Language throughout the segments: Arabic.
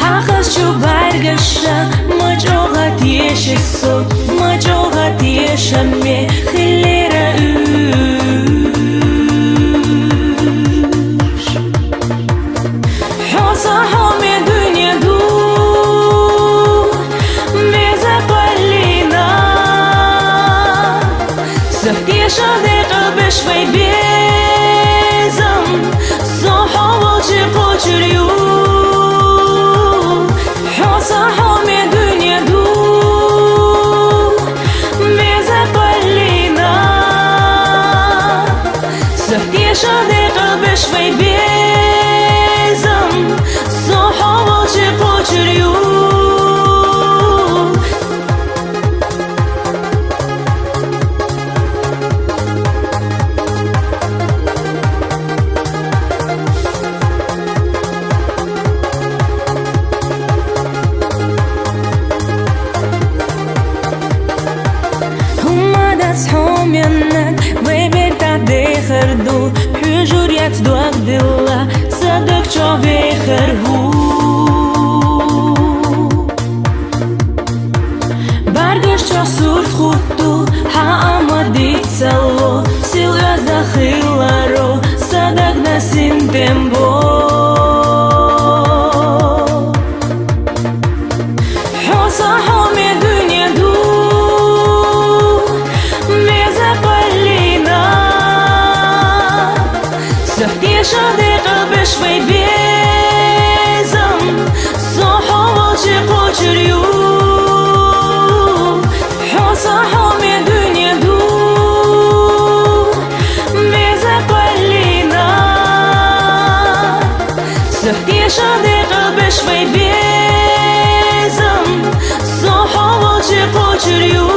حقش چو برگشته مجاقت یشسو مجاقت یشمه خیلی رأوش حوصا همه دنیا دو میزه قلینا سختی شده قلبش وی بیزم صحابه چه قچریو حوصا همه دنیا دو میزه قلینا سختی شده قلبش وی بیزم صحابه چه قچریو منك وبرت دخردو حجوريات دوق دلا صدق شافي خرهو برگشت چه سرد خودتو ها آمدید سلو سیل از داخل رو صدق نسیم تنبو حوصا همه دنیا دو سختی شده قلبش وی بیزم صحابه چه قچریو حوصا همه دنیا دو میزه قلینا سختی شده قلبش وی بیزم صحابه چه قچریو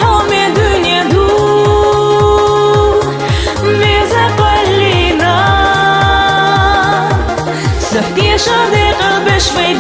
همه دنیا دو میزه قلینا سختی شده قلبش وی